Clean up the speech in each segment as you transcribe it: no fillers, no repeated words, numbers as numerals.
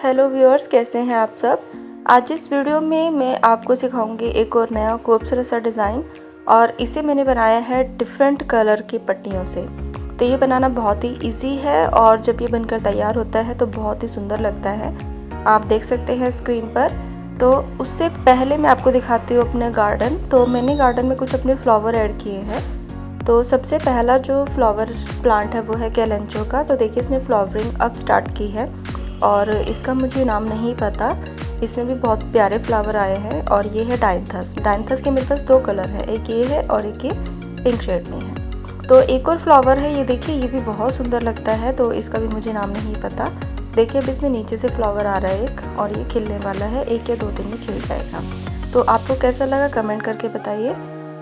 Hello viewers, कैसे हैं आप सब। आज इस वीडियो में मैं आपको सिखाऊंगी एक और नया खूबसूरत सा डिज़ाइन, और इसे मैंने बनाया है डिफरेंट कलर की पट्टियों से। तो ये बनाना बहुत ही इजी है और जब ये बनकर तैयार होता है तो बहुत ही सुंदर लगता है। आप देख सकते हैं स्क्रीन पर। तो उससे पहले मैं आपको दिखाती हूँ अपने गार्डन। तो मैंने गार्डन में कुछ अपने फ्लावर ऐड किए हैं। तो सबसे पहला जो फ्लावर प्लांट है वो है कैलेंचो का। तो देखिए इसने फ्लावरिंग अब स्टार्ट की है और इसका मुझे नाम नहीं पता। इसमें भी बहुत प्यारे फ्लावर आए हैं। और ये है डायंथस। डायंथस के मेरे पास दो कलर है, एक ये है और एक ये पिंक शेड में है। तो एक और फ्लावर है, ये देखिए, ये भी बहुत सुंदर लगता है। तो इसका भी मुझे नाम नहीं पता। देखिए अब इसमें नीचे से फ्लावर आ रहा है एक, और ये खिलने वाला है, 1 या 2 दिन में खिल जाएगा। तो आपको कैसा लगा कमेंट करके बताइए।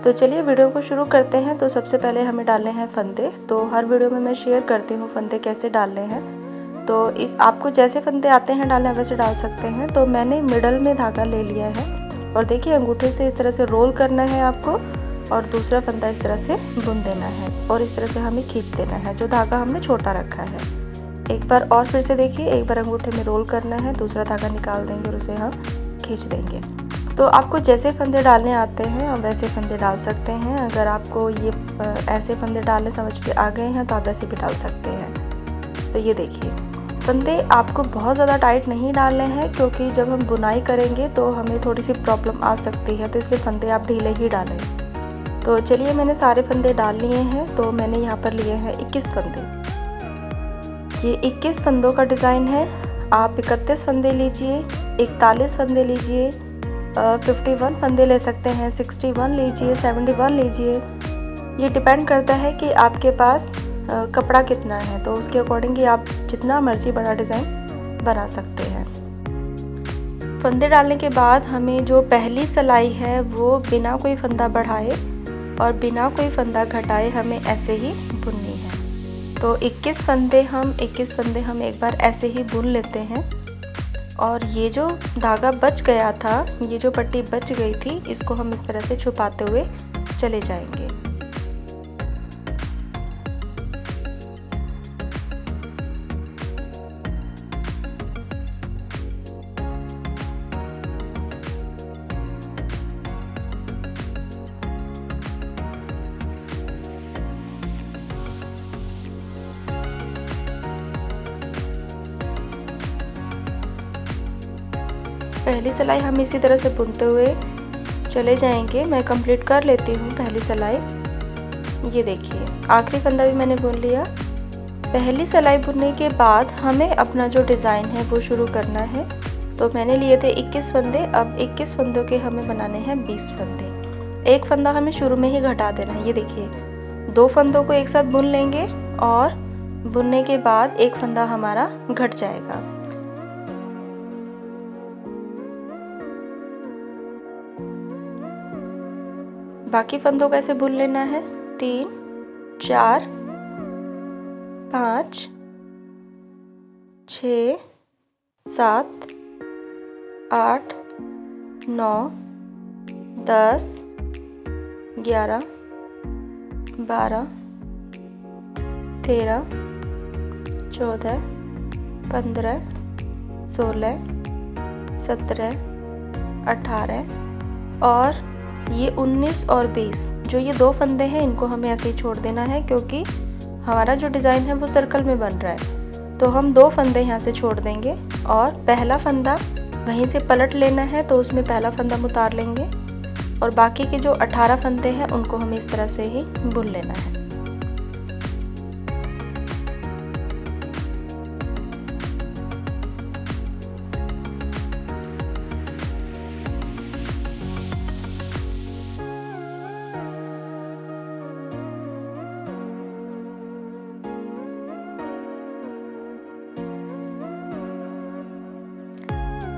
तो चलिए वीडियो को शुरू करते हैं। तो सबसे पहले हमें डालने हैं फंदे। तो हर वीडियो में मैं शेयर करती हूँ फंदे कैसे डालने हैं। तो आपको जैसे फंदे आते हैं डालना वैसे डाल सकते हैं। तो मैंने मिडल में धागा ले लिया है और देखिए अंगूठे से इस तरह से रोल करना है आपको, और दूसरा फंदा इस तरह से बुन देना है और इस तरह से हमें खींच देना है जो धागा हमने छोटा रखा है। एक बार और फिर से देखिए, एक बार अंगूठे में रोल करना है, दूसरा धागा निकाल देंगे और उसे हम खींच देंगे। तो आपको जैसे फंदे डालने आते हैं आप वैसे फंदे डाल सकते हैं। अगर आपको ये ऐसे फंदे डालने समझ में आ गए हैं तो आप वैसे भी डाल सकते हैं। तो ये देखिए फंदे आपको बहुत ज़्यादा टाइट नहीं डालने हैं, क्योंकि जब हम बुनाई करेंगे तो हमें थोड़ी सी प्रॉब्लम आ सकती है। तो इसलिए फंदे आप ढीले ही डालें। तो चलिए मैंने सारे फंदे डाल लिए हैं। तो मैंने यहाँ पर लिए हैं 21 फंदे। ये 21 फंदों का डिज़ाइन है। आप 31 फंदे लीजिए, 41 फंदे लीजिए, 51 फंदे ले सकते हैं, 61 लीजिए, 71 लीजिए। ये डिपेंड करता है कि आपके पास कपड़ा कितना है। तो उसके अकॉर्डिंग ही आप जितना मर्जी बड़ा डिज़ाइन बना सकते हैं। फंदे डालने के बाद हमें जो पहली सिलाई है वो बिना कोई फंदा बढ़ाए और बिना कोई फंदा घटाए हमें ऐसे ही बुननी है। तो 21 फंदे हम एक बार ऐसे ही बुन लेते हैं। और ये जो धागा बच गया था, ये जो पट्टी बच गई थी, इसको हम इस तरह से छुपाते हुए चले जाएंगे। पहली सिलाई हम इसी तरह से बुनते हुए चले जाएंगे। मैं कंप्लीट कर लेती हूँ पहली सिलाई। ये देखिए आखिरी फंदा भी मैंने बुन लिया। पहली सिलाई बुनने के बाद हमें अपना जो डिज़ाइन है वो शुरू करना है। तो मैंने लिए थे 21 फंदे। अब 21 फंदों के हमें बनाने हैं 20 फंदे। एक फंदा हमें शुरू में ही घटा देना है। ये देखिए 2 फंदों को एक साथ बुन लेंगे और बुनने के बाद एक फंदा हमारा घट जाएगा। बाकी फंदों को ऐसे बुन लेना है। 3, 4, 5, 6, 7, 8, 9, 10, 11, 12, 13, 14, 15, 16, 17, 18 और ये 19 और 20। जो ये 2 फंदे हैं इनको हमें ऐसे ही छोड़ देना है, क्योंकि हमारा जो डिज़ाइन है वो सर्कल में बन रहा है। तो हम 2 फंदे यहाँ से छोड़ देंगे और पहला फंदा वहीं से पलट लेना है। तो उसमें पहला फंदा हम उतार लेंगे और बाकी के जो 18 फंदे हैं उनको हमें इस तरह से ही बुन लेना है।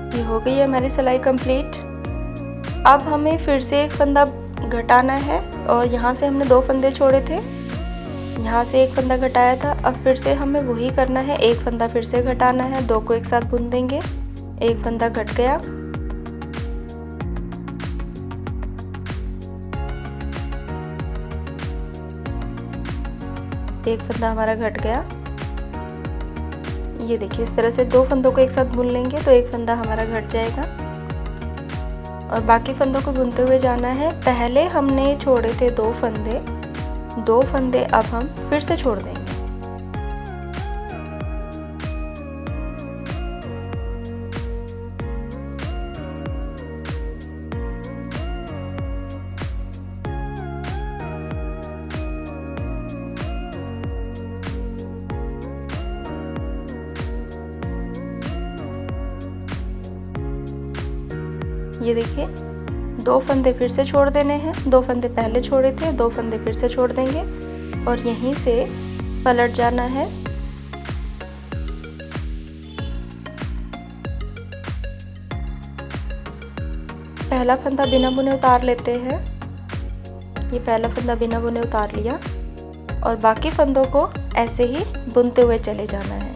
ये हो गई है हमारी सिलाई कंप्लीट। अब हमें फिर से एक फंदा घटाना है और यहाँ से हमने 2 फंदे छोड़े थे, यहाँ से एक फंदा घटाया था। अब फिर से हमें वही करना है, एक फंदा फिर से घटाना है, 2 को एक साथ बुन देंगे। एक फंदा घट गया, एक फंदा हमारा घट गया। ये देखिए इस तरह से 2 फंदों को एक साथ बुन लेंगे तो एक फंदा हमारा घट जाएगा और बाकी फंदों को बुनते हुए जाना है। पहले हमने छोड़े थे 2 फंदे अब हम फिर से छोड़ देंगे। ये देखिए 2 फंदे फिर से छोड़ देने हैं। 2 फंदे पहले छोड़े थे, 2 फंदे फिर से छोड़ देंगे और यहीं से पलट जाना है। पहला फंदा बिना बुने उतार लेते हैं। ये पहला फंदा बिना बुने उतार लिया और बाकी फंदों को ऐसे ही बुनते हुए चले जाना है।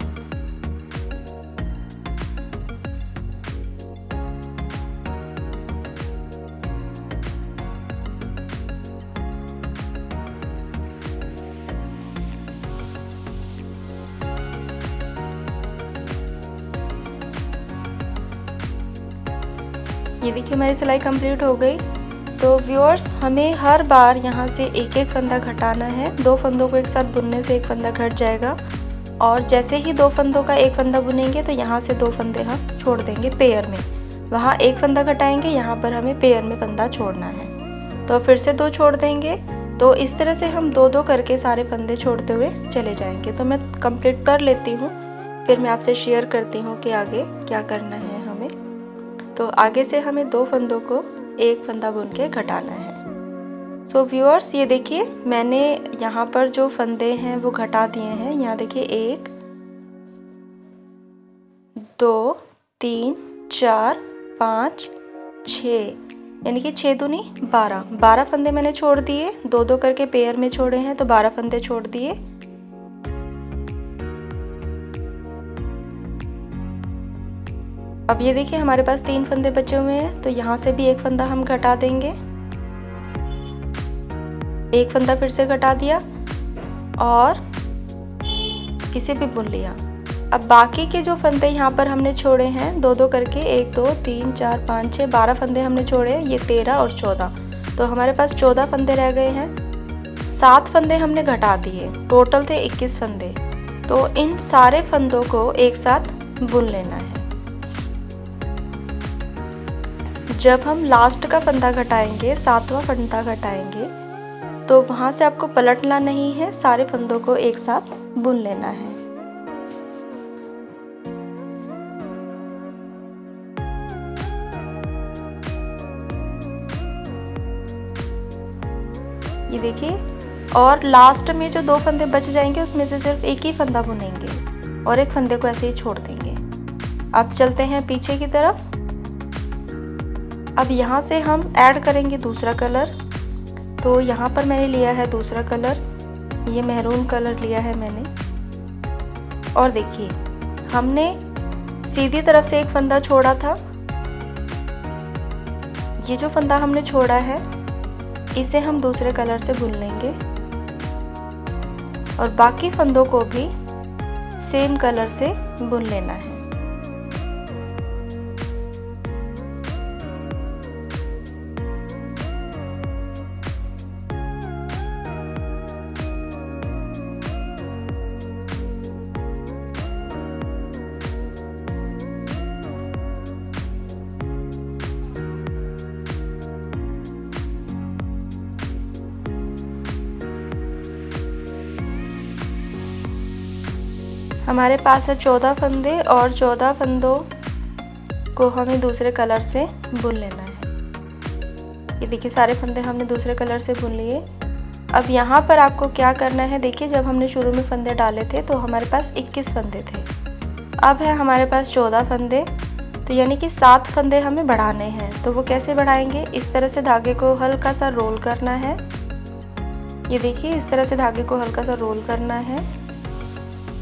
ये देखिए हमारी सिलाई कंप्लीट हो गई। तो व्यूअर्स हमें हर बार यहाँ से एक एक फंदा घटाना है। 2 फंदों को एक साथ बुनने से एक फंदा घट जाएगा और जैसे ही 2 फंदों का एक फंदा बुनेंगे तो यहाँ से 2 फंदे हम छोड़ देंगे पेयर में। वहाँ एक फंदा घटाएंगे, यहाँ पर हमें पेयर में फंदा छोड़ना है। तो फिर से 2 छोड़ देंगे। तो इस तरह से हम 2-2 करके सारे फंदे छोड़ते हुए चले जाएंगे। तो मैं कंप्लीट कर लेती हूँ, फिर मैं आपसे शेयर करती हूँ कि आगे क्या करना है हमें। तो आगे से हमें 2 फंदों को एक फंदा बुन के घटाना है। सो व्यूअर्स ये देखिए मैंने यहाँ पर जो फंदे हैं वो घटा दिए हैं। यहाँ देखिए 1 2 3 4 5 6 यानी कि 6 दूनी 12 फंदे मैंने छोड़ दिए। 2-2 करके पेयर में छोड़े हैं तो 12 फंदे छोड़ दिए। अब ये देखिए हमारे पास 3 फंदे बचे हुए हैं तो यहाँ से भी एक फंदा हम घटा देंगे। एक फंदा फिर से घटा दिया और इसे भी बुन लिया। अब बाकी के जो फंदे यहाँ पर हमने छोड़े हैं 2-2 करके 1 2 3 4 5 6 12 फंदे हमने छोड़े, ये 13 और 14, तो हमारे पास 14 फंदे रह गए हैं। 7 फंदे हमने घटा दिए, टोटल थे 21 फंदे। तो इन सारे फंदों को एक साथ बुन लेना है। जब हम लास्ट का फंदा घटाएंगे, 7वां फंदा घटाएंगे, तो वहाँ से आपको पलटना नहीं है, सारे फंदों को एक साथ बुन लेना है। ये देखिए, और लास्ट में जो 2 फंदे बच जाएंगे उसमें से सिर्फ एक ही फंदा बुनेंगे और एक फंदे को ऐसे ही छोड़ देंगे। अब चलते हैं पीछे की तरफ। अब यहाँ से हम ऐड करेंगे दूसरा कलर। तो यहाँ पर मैंने लिया है दूसरा कलर, ये मैरून कलर लिया है मैंने। और देखिए हमने सीधी तरफ से एक फंदा छोड़ा था, ये जो फंदा हमने छोड़ा है इसे हम दूसरे कलर से बुन लेंगे और बाकी फंदों को भी सेम कलर से बुन लेना है। हमारे पास है 14 फंदे और 14 फंदों को हमें दूसरे कलर से बुन लेना है। ये देखिए सारे फंदे हमने दूसरे कलर से बुन लिए। अब यहाँ पर आपको क्या करना है, देखिए जब हमने शुरू में फंदे डाले थे तो हमारे पास 21 फंदे थे, अब है हमारे पास 14 फंदे, तो यानी कि 7 फंदे हमें बढ़ाने हैं। तो वो कैसे बढ़ाएंगे, इस तरह से धागे को हल्का सा रोल करना है। ये देखिए इस तरह से धागे को हल्का सा रोल करना है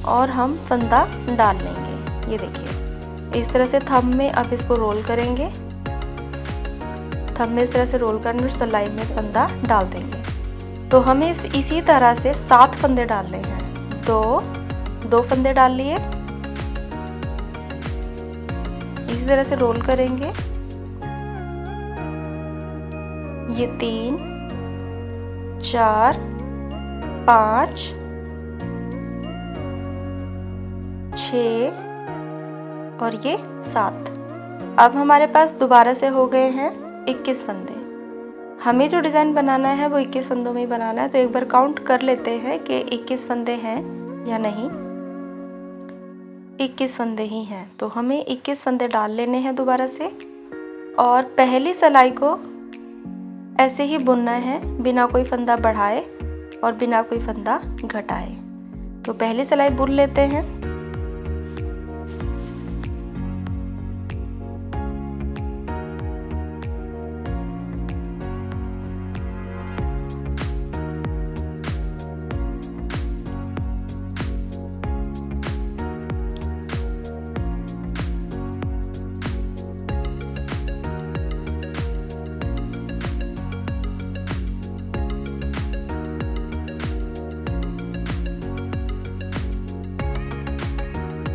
और हम फंदा डाल लेंगे। ये देखिए इस तरह से थंब में अब इसको रोल करेंगे, थंब में इस तरह से रोल करने और सिलाई में फंदा डाल देंगे। तो हमें इसी तरह से 7 फंदे डालने हैं। 2 फंदे डाल लिए, तरह से रोल करेंगे। ये 3, 4, 5, 6 और ये 7। अब हमारे पास दोबारा से हो गए हैं 21 फंदे। हमें जो डिज़ाइन बनाना है वो 21 फंदों में ही बनाना है। तो एक बार काउंट कर लेते हैं कि 21 फंदे हैं या नहीं। 21 फंदे ही हैं, तो हमें 21 फंदे डाल लेने हैं दोबारा से। और पहली सिलाई को ऐसे ही बुनना है, बिना कोई फंदा बढ़ाए और बिना कोई फंदा घटाए। तो पहली सिलाई बुन लेते हैं।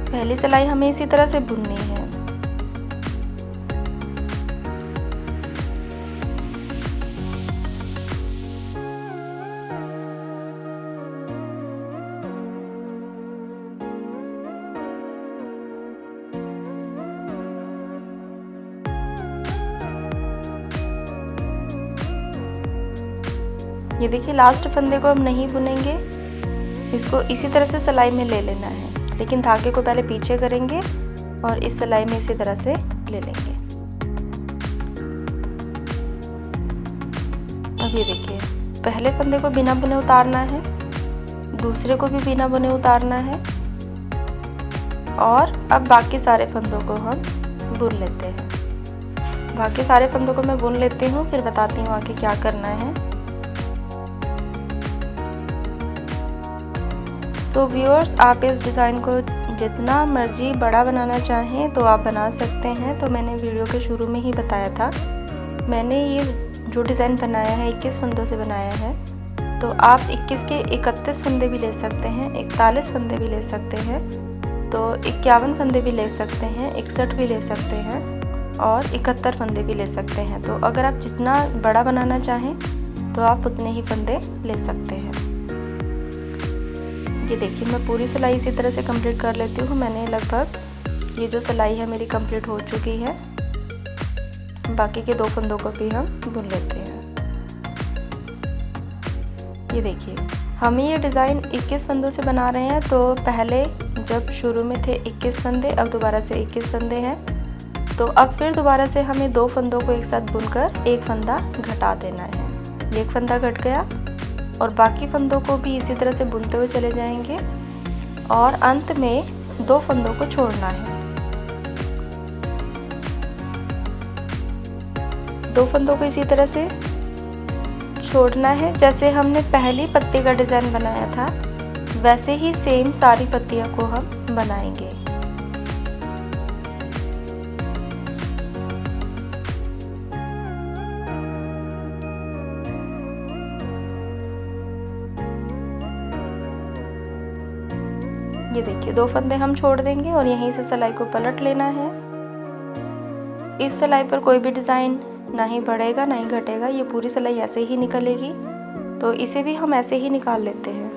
पहली सिलाई हमें इसी तरह से बुननी है। ये देखिए लास्ट फंदे को हम नहीं बुनेंगे, इसको इसी तरह से सिलाई में ले लेना है, लेकिन धागे को पहले पीछे करेंगे और इस सिलाई में इसी तरह से ले लेंगे। अब ये देखिए पहले फंदे को बिना बुने उतारना है, दूसरे को भी बिना बुने उतारना है और अब बाकी सारे फंदों को हम बुन लेते हैं। बाकी सारे फंदों को मैं बुन लेती हूँ, फिर बताती हूँ आगे क्या करना है। तो व्यूअर्स, आप इस डिज़ाइन को जितना मर्जी बड़ा बनाना चाहें तो आप बना सकते हैं। तो मैंने वीडियो के शुरू में ही बताया था, मैंने ये जो डिज़ाइन बनाया है 21 फंदों से बनाया है। तो आप 21 के 31 फंदे भी ले सकते हैं, 41 फंदे भी ले सकते हैं, तो 51 फंदे भी ले सकते हैं, 61 भी ले सकते हैं और 71 फंदे भी ले सकते हैं। तो अगर आप जितना बड़ा बनाना चाहें तो आप उतने ही फंदे ले सकते हैं। ये देखिए मैं पूरी सिलाई इसी तरह से कंप्लीट कर लेती हूँ। मैंने लगभग ये जो सिलाई है मेरी कंप्लीट हो चुकी है। बाकी के 2 फंदों को भी हम बुन लेते हैं। ये देखिए हम ये डिज़ाइन 21 फंदों से बना रहे हैं। तो पहले जब शुरू में थे 21 फंदे, अब दोबारा से 21 फंदे हैं। तो अब फिर दोबारा से हमें 2 फंदों को एक साथ बुनकर एक फंदा घटा देना है। ये एक फंदा घट गया और बाकी फंदों को भी इसी तरह से बुनते हुए चले जाएंगे और अंत में 2 फंदों को छोड़ना है। 2 फंदों को इसी तरह से छोड़ना है। जैसे हमने पहली पत्ती का डिज़ाइन बनाया था वैसे ही सेम सारी पत्तियों को हम बनाएंगे। ये देखिए 2 फंदे हम छोड़ देंगे और यहीं से सिलाई को पलट लेना है। इस सिलाई पर कोई भी डिज़ाइन ना ही बढ़ेगा ना ही घटेगा, ये पूरी सिलाई ऐसे ही निकलेगी। तो इसे भी हम ऐसे ही निकाल लेते हैं।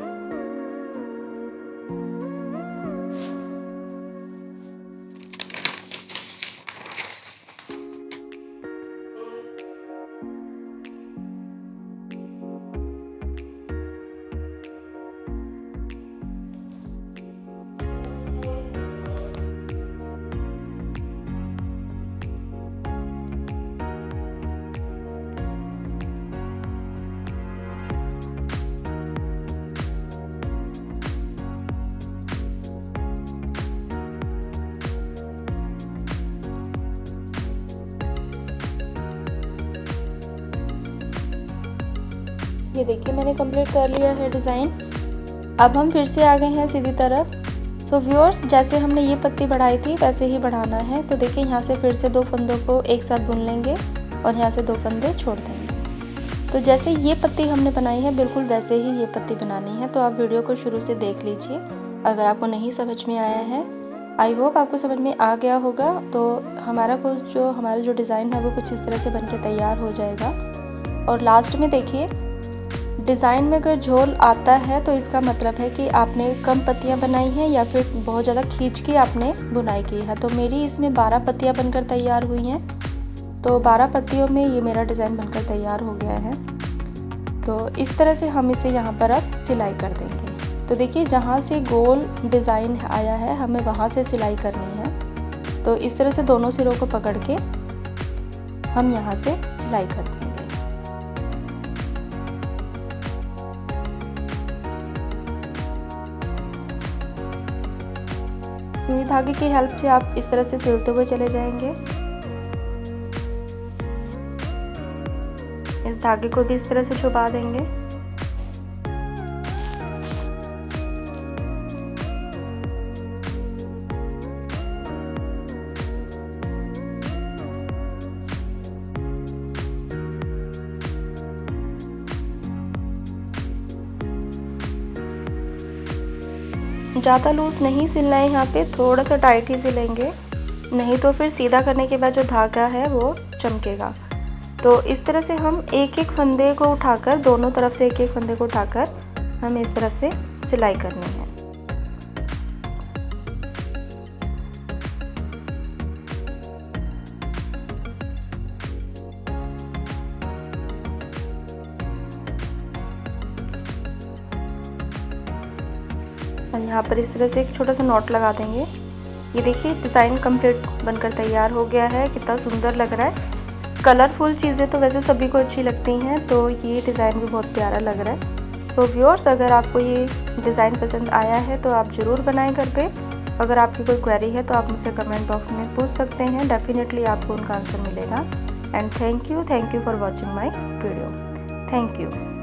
ये देखिए मैंने कंप्लीट कर लिया है डिज़ाइन। अब हम फिर से आ गए हैं सीधी तरफ। तो व्यूअर्स, जैसे हमने ये पत्ती बढ़ाई थी वैसे ही बढ़ाना है। तो देखिए यहाँ से फिर से 2 फंदों को एक साथ बुन लेंगे और यहाँ से 2 फंदे छोड़ देंगे। तो जैसे ये पत्ती हमने बनाई है बिल्कुल वैसे ही ये पत्ती बनानी है। तो आप वीडियो को शुरू से देख लीजिए। अगर आपको नहीं समझ में आया है आई होप आपको समझ में आ गया होगा। तो हमारा जो डिज़ाइन है वो कुछ इस तरह से बन के तैयार हो जाएगा। और लास्ट में देखिए, डिज़ाइन में अगर झोल आता है तो इसका मतलब है कि आपने कम पत्तियां बनाई हैं या फिर बहुत ज़्यादा खींच के आपने बुनाई की है। तो मेरी इसमें 12 पत्तियां बनकर तैयार हुई हैं। तो 12 पत्तियों में ये मेरा डिज़ाइन बनकर तैयार हो गया है। तो इस तरह से हम इसे यहाँ पर अब सिलाई कर देंगे। तो देखिए, जहाँ से गोल डिज़ाइन आया है हमें वहाँ से सिलाई करनी है। तो इस तरह से दोनों सिरों को पकड़ के हम यहाँ से सिलाई कर देंगे। सुई धागे की हेल्प से आप इस तरह से सिलते हुए चले जाएंगे। इस धागे को भी इस तरह से छुपा देंगे। ज़्यादा लूज़ नहीं सिलना है, यहाँ पे थोड़ा सा टाइट ही सिलेंगे, नहीं तो फिर सीधा करने के बाद जो धागा है वो चमकेगा। तो इस तरह से हम एक एक फंदे को उठाकर, दोनों तरफ से एक एक फंदे को उठाकर हमें इस तरह से सिलाई करनी है। और यहाँ पर इस तरह से एक छोटा सा नॉट लगा देंगे। ये देखिए, डिज़ाइन कंप्लीट बनकर तैयार हो गया है। कितना सुंदर लग रहा है। कलरफुल चीज़ें तो वैसे सभी को अच्छी लगती हैं, तो ये डिज़ाइन भी बहुत प्यारा लग रहा है। तो व्यूअर्स, अगर आपको ये डिज़ाइन पसंद आया है तो आप ज़रूर बनाएं घर पे। अगर आपकी कोई क्वेरी है तो आप मुझसे कमेंट बॉक्स में पूछ सकते हैं, डेफिनेटली आपको उनका आंसर मिलेगा। And thank you for watching my video. Thank you.